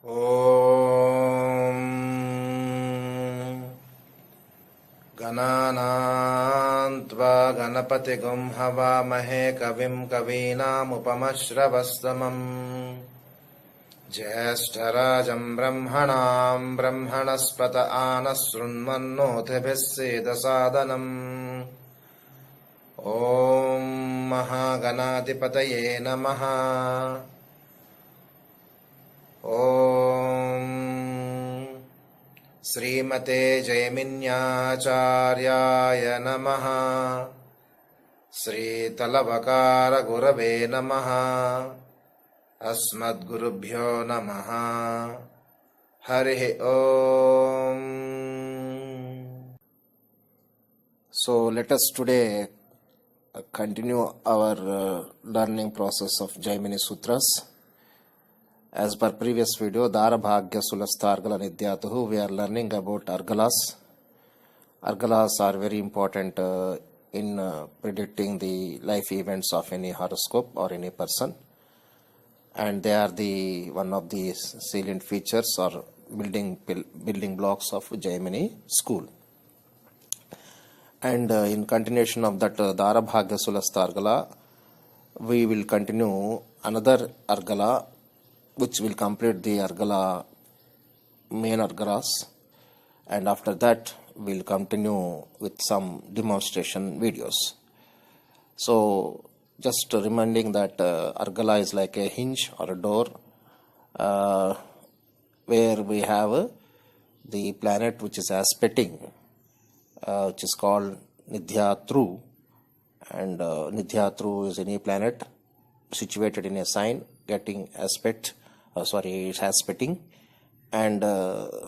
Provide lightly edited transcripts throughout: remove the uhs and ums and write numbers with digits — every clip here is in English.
ॐ गणानां त्वा गणपतिगुं हवामहे कविं कवीनामुपमश्रवस्तमम् ज्येष्ठराजं ब्रह्मणां ब्रह्मणस्पत आनः शृण्वन्नोतिभिः सीदसादनम् ॐ महागणाधिपतये नमः। ॐ श्रीमते जैमिन्याचार्याय नमः। श्रीतलवकारगुरवे नमः। अस्मद्गुरुभ्यो नमः। हरिः ॐ. So let us today continue our learning process of Jaimini Sutras. As per previous video, Dara Argala Nidyatuhu, we are learning about Argalas. Argalas are very important in predicting the life events of any horoscope or any person, and they are one of the salient features or building blocks of Jaimini school. And in continuation of that Dara Argala, we will continue another Argala, which will complete the Argala, main Argalas, and after that we'll continue with some demonstration videos. So just reminding that Argala is like a hinge or a door where we have the planet which is aspecting, which is called Nidhyatru, and Nidhyatru is any planet situated in a sign getting aspect. It's aspecting, and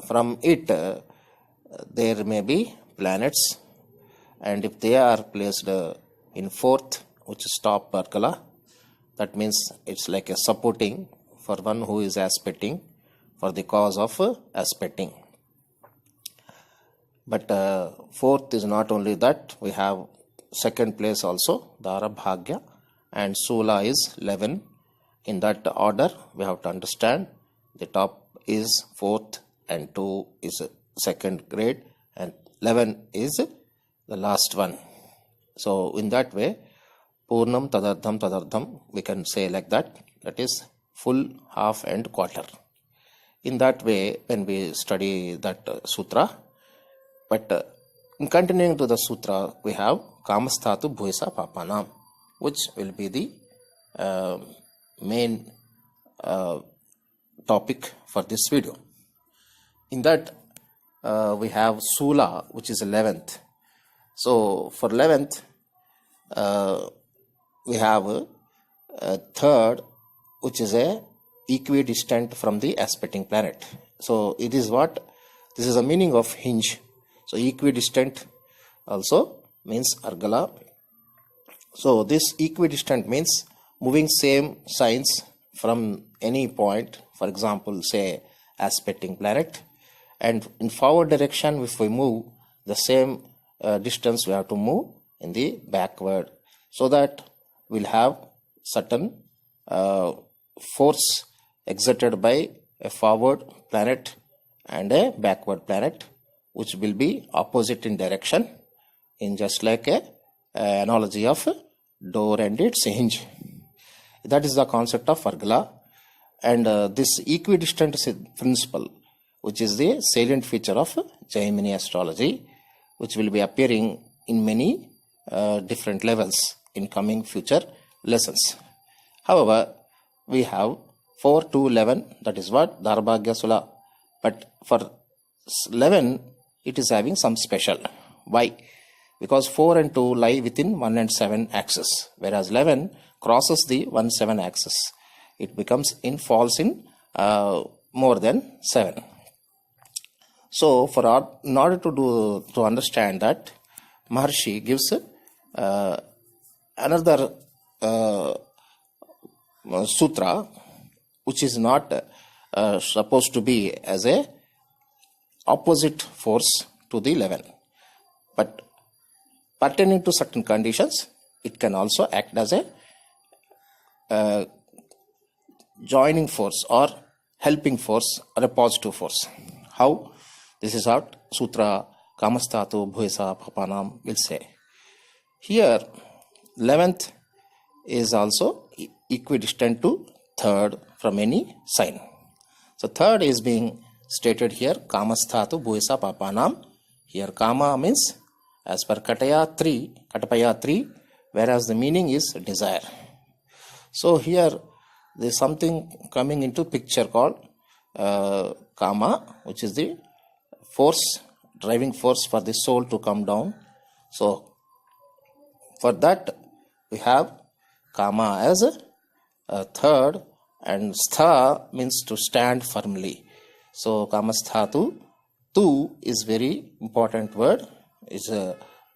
from it there may be planets, and if they are placed in fourth, which is top Argala, that means it's like a supporting for one who is aspecting for the cause of aspecting. But fourth is not only that, we have second place also, Dara Bhagya, and Sula is 11. In that order, we have to understand the top is fourth, and 2 is second grade, and 11 is the last one. So in that way, Purnam Tadardham, we can say like that, that is full, half and quarter. In that way, when we study that sutra, but in continuing to the sutra, we have Kamastatu Bhuisa Papanam, which will be the main topic for this video. In that we have Sula, which is 11th. So for 11th we have a third, which is a equidistant from the aspecting planet. So it is what this is the meaning of hinge. So equidistant also means Argala. So this equidistant means moving same signs from any point, for example, say aspecting planet, and in forward direction, if we move the same distance, we have to move in the backward, so that we'll have certain force exerted by a forward planet and a backward planet, which will be opposite in direction, in just like a analogy of door and its hinge. That is the concept of Argala, and this equidistant principle, which is the salient feature of Jaimini astrology, which will be appearing in many different levels in coming future lessons. However, we have 4 to 11, that is what Dara Sula, but for 11 it is having some special. Why? Because 4 and 2 lie within 1 and 7 axis, whereas 11 crosses the 1-7 axis. It falls in more than 7. So in order to understand that, Maharshi gives another sutra, which is not supposed to be as a opposite force to the 11, but pertaining to certain conditions, it can also act as a joining force or helping force or a positive force. How? This is what Sutra Kamastatu Bhuesa Papanam will say. Here, 11th is also equidistant to 3rd from any sign. So 3rd is being stated here, Kamastatu Bhuesa Papanam. Here Kama means as per Katapaya 3, whereas the meaning is desire. So here there is something coming into picture called Kama, which is the force, driving force for the soul to come down. So for that we have Kama as a 3rd, and Stha means to stand firmly. So Kamasthatu, tu is very important word. Its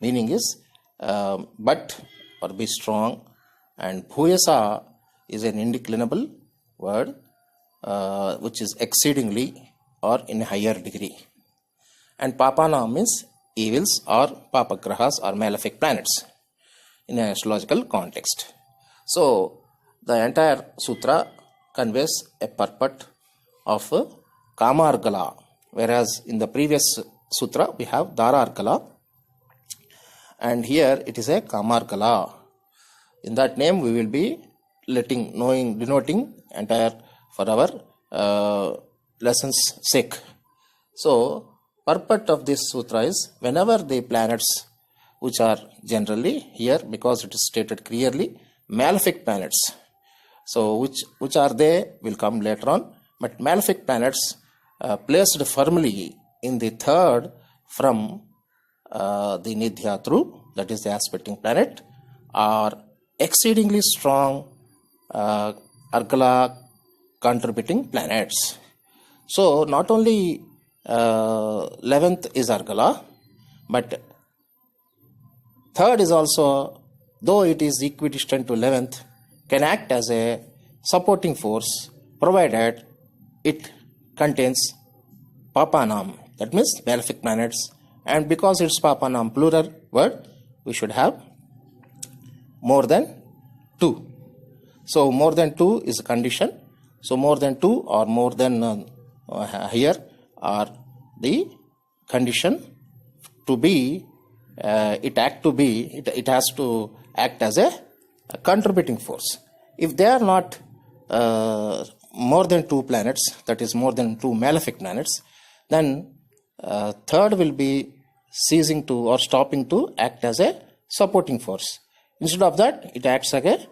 meaning is but or be strong, and Bhuyasa is an indeclinable word which is exceedingly or in a higher degree. And Papana means evils or papagrahas or malefic planets in an astrological context. So the entire sutra conveys a purport of Kama Argala, whereas in the previous sutra we have Dara Argala, and here it is a Kama Argala. In that name we will be denoting entire for our lessons sake. So purport of this sutra is, whenever the planets, which are generally here because it is stated clearly malefic planets, so which are they will come later on, but malefic planets placed firmly in the 3rd from the Nidhya through, that is the aspecting planet, are exceedingly strong Argala contributing planets. So not only 11th is Argala, but 3rd is also, though it is equidistant to 11th, can act as a supporting force provided it contains Papanam, that means malefic planets. And because it's Papanam plural word, we should have more than 2. So more than 2 is a condition. So more than 2 or more than here are the condition to be, it has to act as a contributing force. If they are not more than 2 planets, that is more than 2 malefic planets, then 3rd will be ceasing to or stopping to act as a supporting force. Instead of that, it acts like a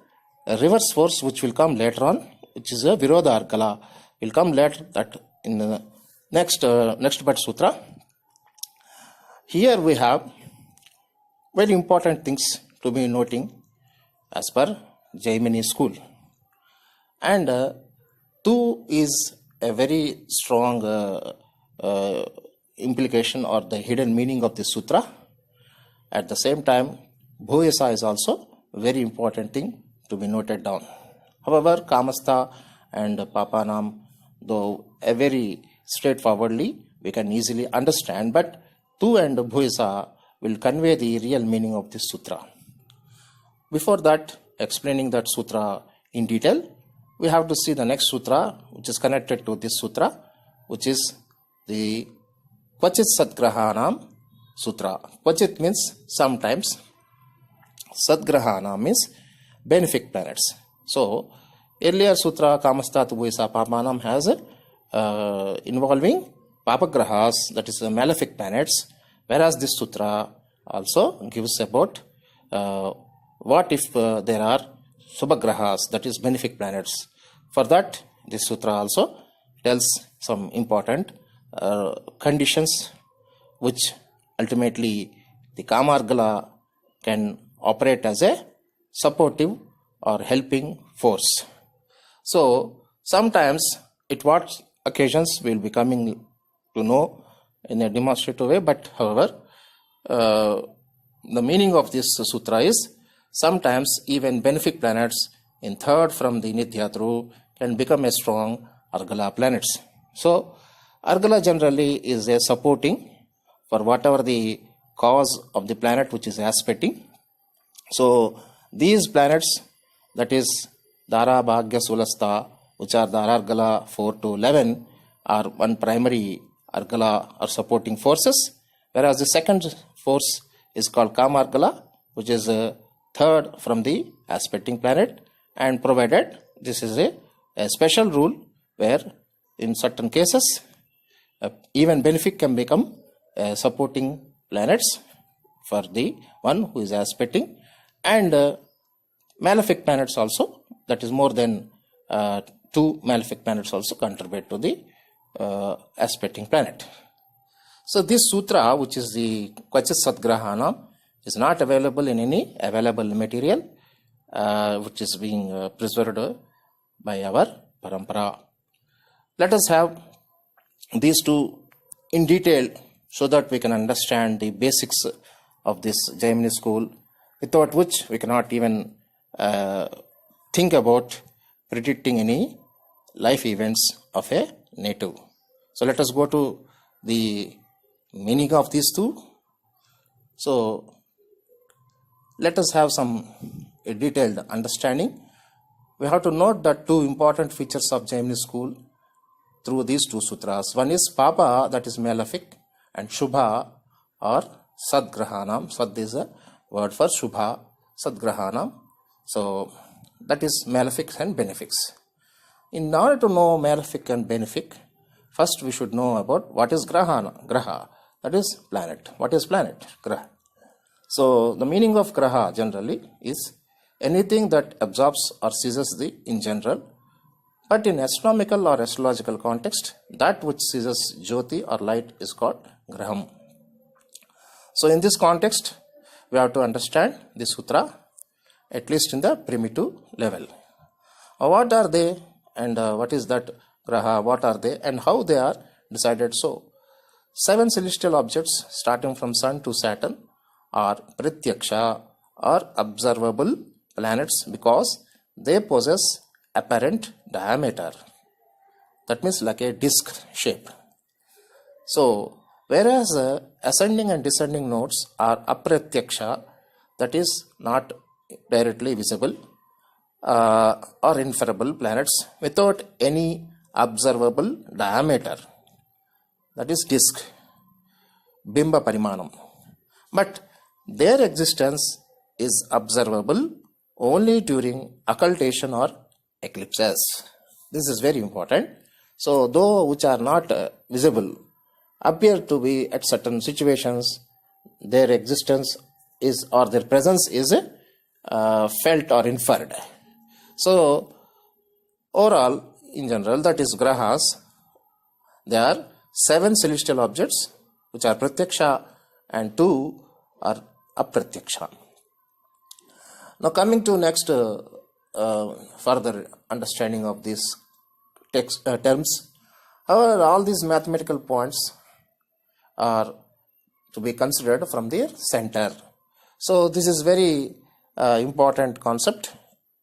reverse force, which will come later on, which is a Virodha Argala, will come later, that in the next Bhat Sutra. Here we have very important things to be noting as per Jaimini school. And 2 is a very strong implication or the hidden meaning of the sutra. At the same time, Bhuyasa is also a very important thing to be noted down. However, Kamastha and Papanam, though a very straightforwardly we can easily understand, but 2 and Bhuyasa will convey the real meaning of this sutra. Before that, explaining that sutra in detail, we have to see the next sutra which is connected to this sutra, which is the Kvachit Sadgrahanam Sutra. Kvachit means sometimes, Sadgrahanam means benefic planets. So earlier sutra Kamastha Bhuyasa Papanam has involving papagrahas, that is malefic planets, whereas this sutra also gives about what if there are subhagrahas, that is benefic planets. For that, this sutra also tells some important conditions which ultimately the Kama Argala can operate as a supportive or helping force. So sometimes at what occasions we will be coming to know in a demonstrative way, but however the meaning of this sutra is sometimes even benefic planets in 3rd from the Nidhya through can become a strong Argala planets. So Argala generally is a supporting for whatever the cause of the planet which is aspecting. So these planets, that is Dara, Bhagya, Sulastha, which are the Dara Argala 4 to 11, are one primary Argala or supporting forces, whereas the second force is called Kama Argala, which is third from the aspecting planet, and provided this is a special rule where in certain cases even benefic can become supporting planets for the one who is aspecting, and malefic planets also, that is more than two malefic planets also contribute to the aspecting planet. So this sutra, which is the Kvachit Sadgrahanam, is not available in any available material which is being preserved by our parampara. Let us have these two in detail so that we can understand the basics of this Jaimini school, without which we cannot even think about predicting any life events of a native. So let us go to the meaning of these two. So let us have some detailed understanding. We have to note that two important features of Jaimini school through these two sutras. One is Papa, that is malefic, and Shubha or Sadgrahanam. Sad is a word for Shubha, Sadgrahanam. So that is malefics and benefics. In order to know malefic and benefic, first we should know about what is Graha, that is planet. What is planet? Graha. So the meaning of Graha generally is anything that absorbs or seizes the in general, but in astronomical or astrological context, that which seizes Jyoti or light is called Graham. So in this context, we have to understand the sutra, at least in the primitive level. What are they, and what is that Graha, what are they, and how they are decided so? 7 celestial objects starting from Sun to Saturn are Pratyaksha or observable planets because they possess apparent diameter. That means like a disc shape. So whereas ascending and descending nodes are apratyaksha, that is not directly visible, or inferable planets without any observable diameter, that is disk, bimba parimanam. But their existence is observable only during occultation or eclipses. This is very important. So though which are not visible appear to be at certain situations, their existence is or their presence is felt or inferred. So overall, in general, that is grahas, there are 7 celestial objects which are pratyaksha and 2 are apratyaksha. Now coming to next further understanding of these terms, however, all these mathematical points are to be considered from their center. So this is very important concept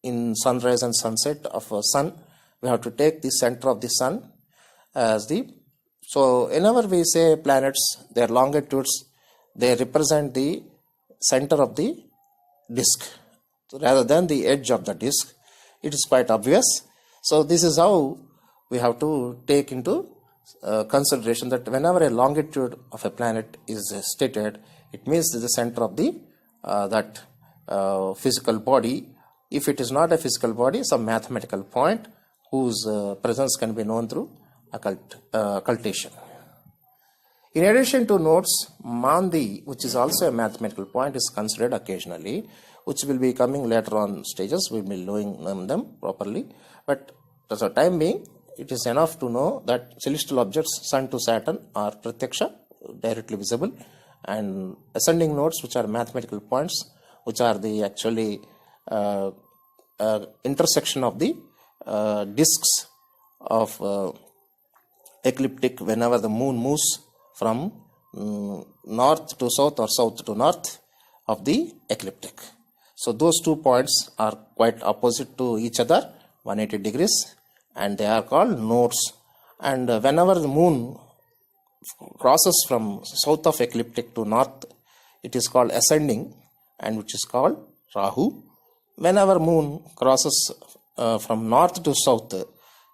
in sunrise and sunset of a sun. We have to take the center of the sun as the, so whenever we say planets, their longitudes, they represent the center of the disk rather than the edge of the disk. It is quite obvious. So this is how we have to take into consideration that whenever a longitude of a planet is stated, it means the center of the that physical body. If it is not a physical body, some mathematical point whose presence can be known through occultation. In addition to nodes, Mandi, which is also a mathematical point, is considered occasionally, which will be coming later on stages. We will be knowing them properly. But for the time being, it is enough to know that celestial objects, Sun to Saturn, are pratyaksha, directly visible, and ascending nodes, which are mathematical points, which are the actually intersection of the disks of ecliptic whenever the moon moves from north to south or south to north of the ecliptic. So those 2 points are quite opposite to each other, 180 degrees, and they are called nodes. And whenever the moon crosses from south of ecliptic to north, it is called ascending, and which is called Rahu. Whenever moon crosses from north to south,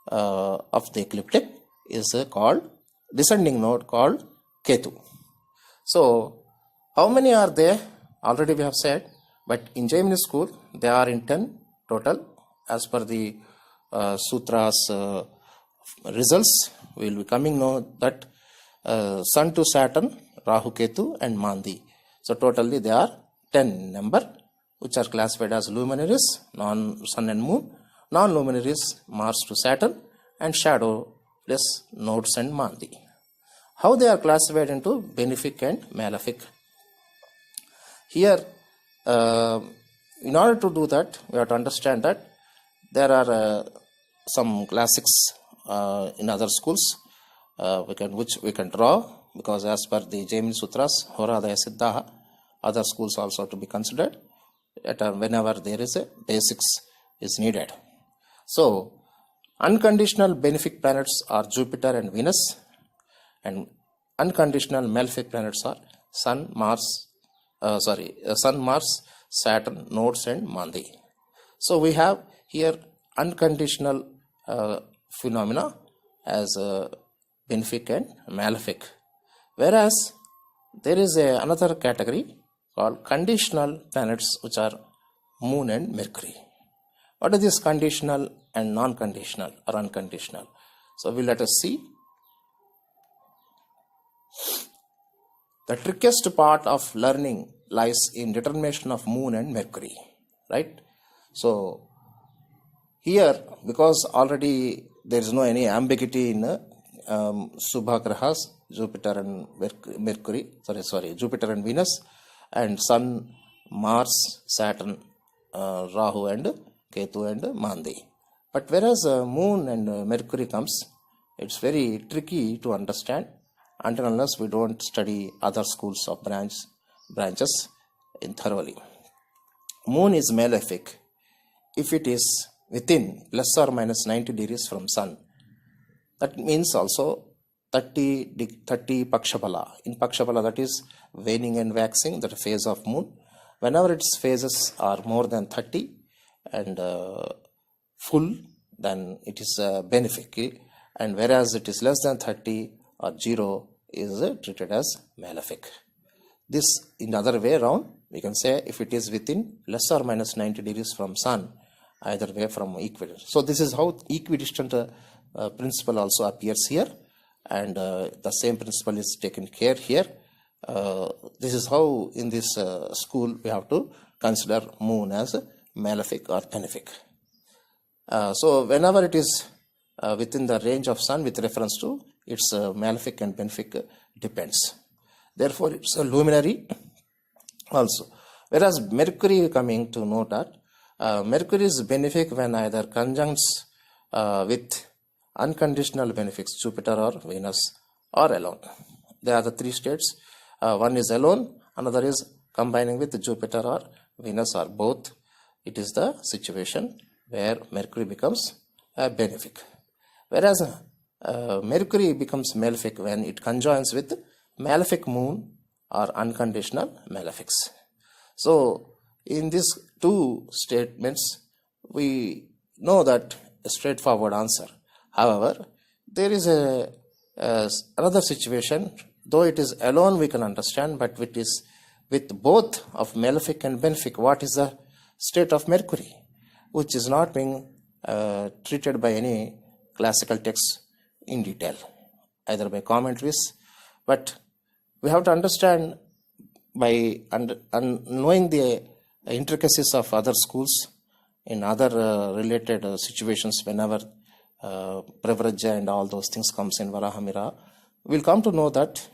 of the ecliptic is called descending node called Ketu. So how many are there? Already we have said, but in Jaimini school they are in 10 total. As per the Sutras results, we will be coming know that Sun to Saturn, Rahu Ketu and Mandi. So totally they are 10 number, which are classified as luminaries, non-Sun and Moon, non-luminaries, Mars to Saturn, and shadowless nodes and Mandi. How they are classified into benefic and malefic? Here, in order to do that, we have to understand that there are some classics in other schools which we can draw, because as per the Jaimini Sutras, Horadaya Siddha, other schools also to be considered whenever there is a basics is needed. So, unconditional benefic planets are Jupiter and Venus, and unconditional malefic planets are Sun, Mars, Saturn, nodes and Mandi. So we have here unconditional phenomena as benefic and malefic, whereas there is another category called conditional planets, which are Moon and Mercury. What is this conditional and non-conditional or unconditional? So we let us see. The trickiest part of learning lies in determination of Moon and Mercury, right? So here, because already there is no any ambiguity in Subha Grahas, Jupiter and Jupiter and Venus, and Sun, Mars, Saturn, Rahu and Ketu and Mandi. But whereas Moon and Mercury comes, it's very tricky to understand until unless we don't study other schools of branches thoroughly. Moon is malefic if it is within plus or minus 90 degrees from Sun. That means also 30 Pakshabala. In Pakshabala, that is waning and waxing, that phase of Moon. Whenever its phases are more than 30 and full, then it is benefic, and whereas it is less than 30 or 0 is treated as malefic. This in the other way around, we can say if it is within plus or minus 90 degrees from Sun, either way from equidistant. So this is how equidistant principle also appears here, and the same principle is taken care here. This is how in this school we have to consider Moon as malefic or benefic. So whenever it is within the range of Sun with reference to its malefic and benefic depends. Therefore, it's a luminary also. Whereas Mercury, coming to note that Mercury is benefic when either conjuncts with unconditional benefics, Jupiter or Venus, or alone. There are the three states. One is alone, another is combining with Jupiter or Venus or both. It is the situation where Mercury becomes benefic. Whereas Mercury becomes malefic when it conjoins with malefic Moon or unconditional malefics. So in these two statements, we know that a straightforward answer. However, there is another situation. Though it is alone, we can understand, but it is with both of malefic and benefic. What is the state of Mercury, which is not being treated by any classical texts in detail, either by commentaries, but we have to understand by knowing the intricacies of other schools in other related situations. Whenever Pravraja and all those things comes in Varahamihira, we'll come to know that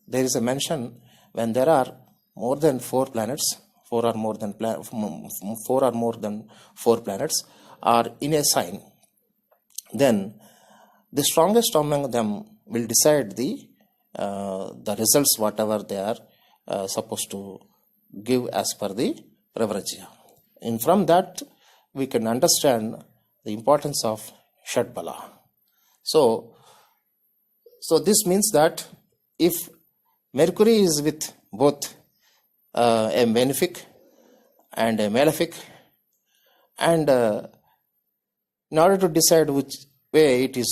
there is a mention when there are more than 4 planets, 4 or more than 4 planets are in a sign, then the strongest among them will decide the results, whatever they are supposed to give as per the Pravrajya. And from that, we can understand the importance of Shadbala. So this means that if Mercury is with both a benefic and a malefic, and in order to decide way it is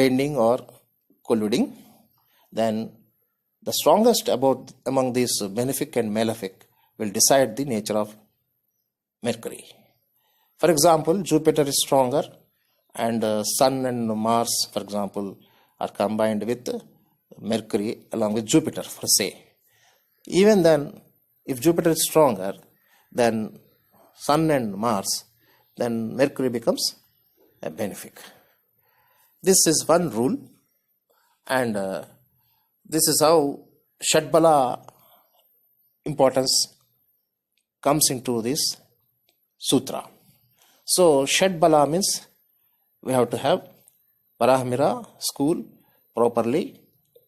bending or colluding, then the strongest among these benefic and malefic will decide the nature of Mercury. For example, Jupiter is stronger, and Sun and Mars, for example, are combined with Mercury along with Jupiter, for say. Even then, if Jupiter is stronger than Sun and Mars, then Mercury becomes a benefic. This is one rule, and this is how Shadbala importance comes into this sutra. So Shadbala means we have to have varahamihira school properly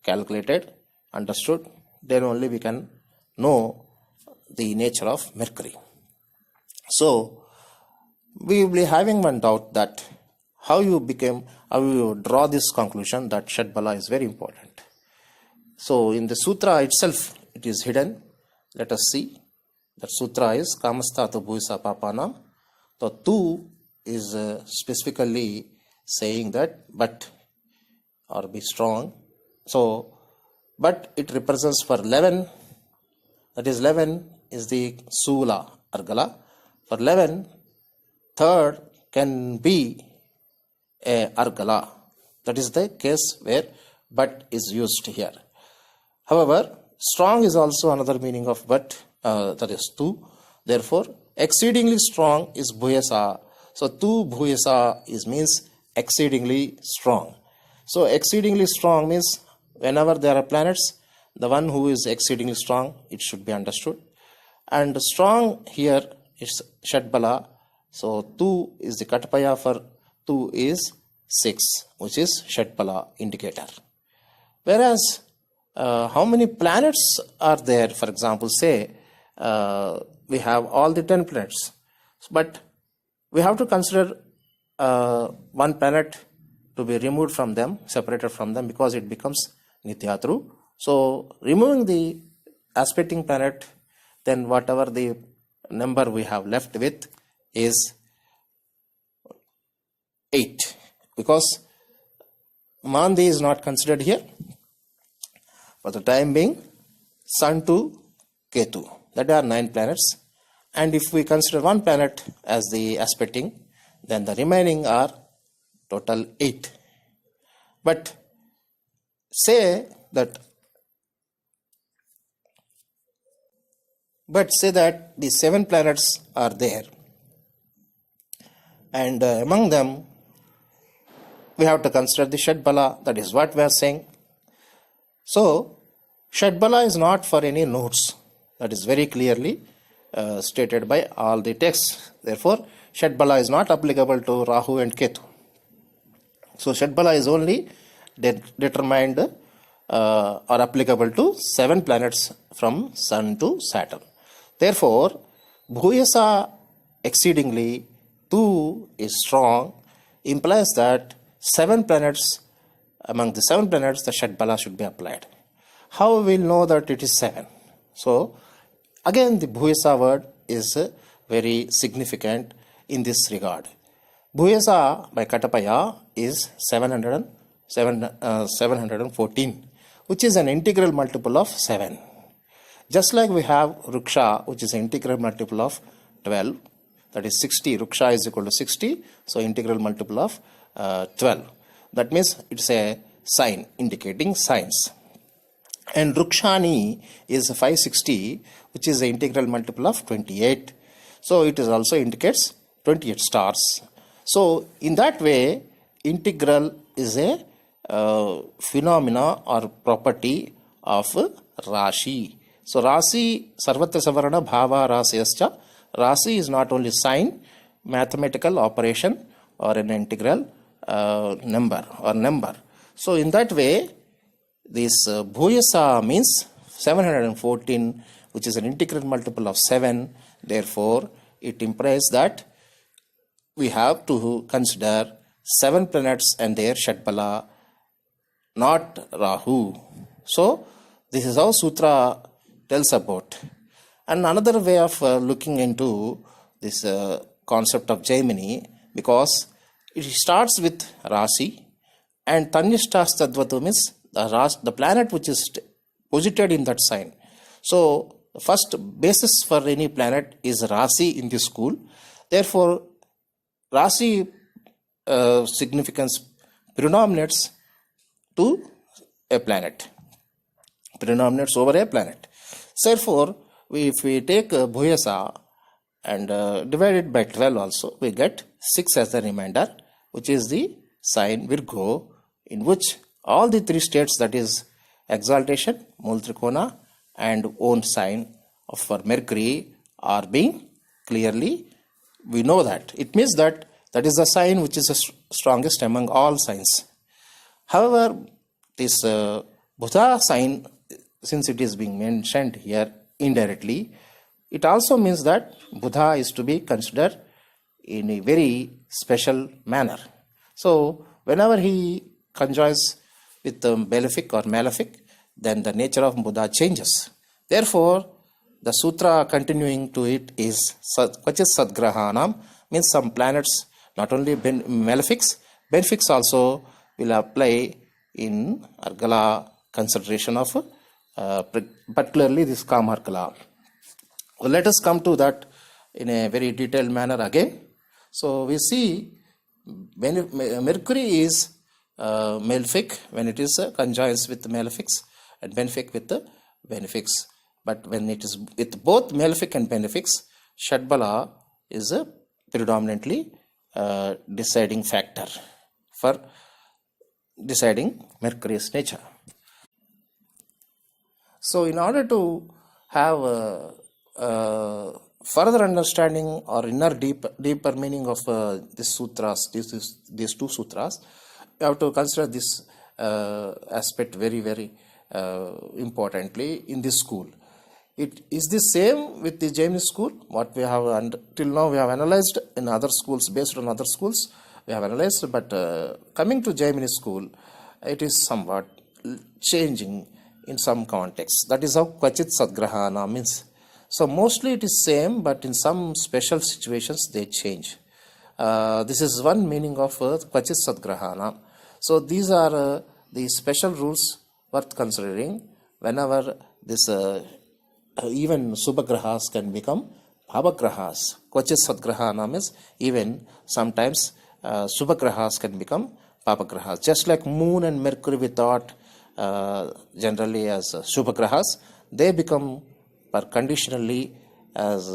calculated, understood, then only we can know the nature of Mercury. So we will be having one doubt that how you draw this conclusion that Shadbala is very important. So in the sutra itself it is hidden. Let us see. That sutra is Kamasthato Bhuisa Papana. So 2 is specifically saying that but or be strong. So but it represents for 11, that is 11 is the Sula Argala. For 11, third can be a Argala. That is the case where but is used here. However, strong is also another meaning of but, that is 2. Therefore, exceedingly strong is Bhuyasa. So 2 Bhuyasa means exceedingly strong. So exceedingly strong means whenever there are planets, the one who is exceedingly strong, it should be understood. And strong here is Shadbala. So 2 is the Katapaya for 2 is 6, which is Shadbala indicator. Whereas how many planets are there? For example, say we have all the 10 planets, but we have to consider one planet to be removed from them, separated from them, because it becomes Nityatru. So removing the aspecting planet, then whatever the number we have left with is 8, because Mandi is not considered here. For the time being, Sun to Ketu, that are 9 planets. And if we consider one planet as the aspecting, then the remaining are total 8. But say that the 7 planets are there, and among them we have to consider the Shadbala. That is what we are saying. So Shadbala is not for any nodes. That is very clearly stated by all the texts. Therefore, Shadbala is not applicable to Rahu and Ketu. So Shadbala is only determined or applicable to 7 planets from Sun to Saturn. Therefore, Bhuyasa exceedingly 2 is strong, implies that 7 planets, among the 7 planets, the Shadbala should be applied. How we will know that it is 7? So again, the Bhuyasa word is very significant in this regard. Bhuyasa by Katapaya is 714, which is an integral multiple of 7. Just like we have Ruksha, which is an integral multiple of 12, that is 60. Ruksha is equal to 60, so integral multiple of 12. That means it's a sign indicating signs. And Rukshani is 560, which is the integral multiple of 28. So it is also indicates 28 stars. So in that way, integral is a phenomena or property of Rashi. So Rasi, Sarvatra Savarana Bhava Rasiyascha. Rasi is not only sign, mathematical operation or an integral number. So in that way, this Bhuyasa means 714, which is an integral multiple of 7. Therefore, it implies that we have to consider 7 planets and their Shadbala, not Rahu. So this is how Sutra tells about. And another way of looking into this concept of Jaimini, because It starts with Rasi, and Tanishtas Tadvatu means the planet which is posited in that sign. So, the first basis for any planet is Rasi in this school. Therefore, Rasi significance predominates to a planet, predominates over a planet. Therefore, if we take Bhuyasa and divide it by 12 also, we get 6 as the remainder, which is the sign Virgo, in which all the 3 states, that is exaltation, Mool Trikona, and own sign for Mercury are being clearly, we know that. It means that that is the sign which is the strongest among all signs. However, this Buddha sign, since it is being mentioned here indirectly, it also means that Buddha is to be considered in a very special manner. So, whenever he conjoins with the malefic or malefic, then the nature of Buddha changes. Therefore, the sutra continuing to it is Kvachit Sadgrahanam, means some planets, not only malefics, benefics also will apply in Argala consideration of particularly this Kama Argala. Well, let us come to that in a very detailed manner again. So, we see when Mercury is malefic when it is conjoins with malefics, and benefic with the benefics. But when it is with both malefic and benefics, Shadbala is a predominantly deciding factor for deciding Mercury's nature. So, in order to have further understanding or deeper meaning of these sutras, these 2 sutras, you have to consider this aspect very importantly in this school. It is the same with the Jaimini school. What we have till now we have analyzed in other schools, based on other schools we have analyzed, but coming to Jaimini school, it is somewhat changing in some context. That is how Kvachit Sadgrahana means. So mostly it is same, but in some special situations they change. This is one meaning of Kvachit Sadgrahana. So these are the special rules worth considering whenever this even Subhagrahas can become Bhavagrahas. Kvachit Sadgrahana means even sometimes Subhagrahas can become Bhavagrahas. Just like Moon and Mercury we thought generally as Subhagrahas, they become conditionally as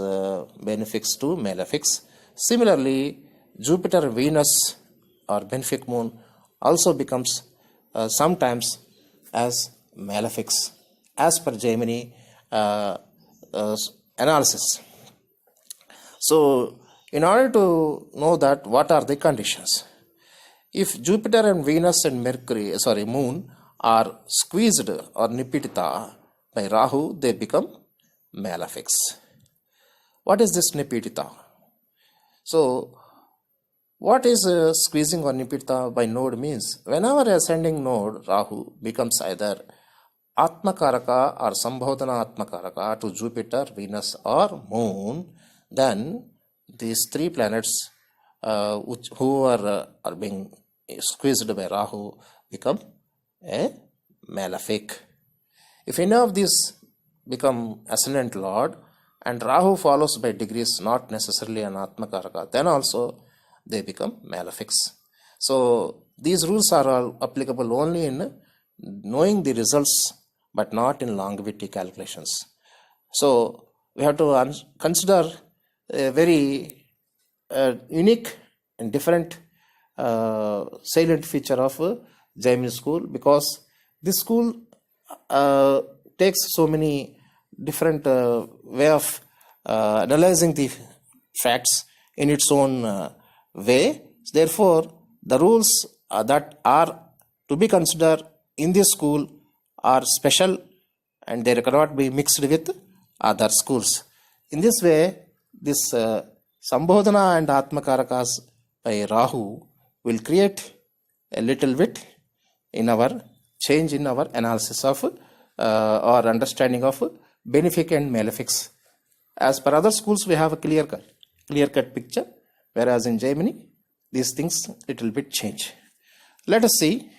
benefics to malefics. Similarly, Jupiter, Venus or benefic moon also becomes sometimes as malefics as per Jaimini analysis. So, in order to know that what are the conditions, if Jupiter and Venus and Moon are squeezed or nipitita by Rahu, they become malefics. What is this nipitita? So, what is squeezing or nipitita by node means? Whenever ascending node Rahu becomes either Atmakaraka or Sambhodhana Atmakaraka to Jupiter, Venus or Moon, then these 3 planets who are being squeezed by Rahu become a malefic. If any of these become ascendant lord and Rahu follows by degrees, not necessarily an Atmakaraka, then also they become malefics. So these rules are all applicable only in knowing the results, but not in longevity calculations. So we have to consider a very unique and different salient feature of Jaimini school, because this school takes so many different way of analyzing the facts in its own way. Therefore, the rules that are to be considered in this school are special and they cannot be mixed with other schools. In this way, this Sambhodhana and Atmakarakas by Rahu will create a little bit in our change in our analysis of or understanding of benefic and malefics. As per other schools, we have a clear cut picture, whereas in Jaimini, these things little bit change. Let us see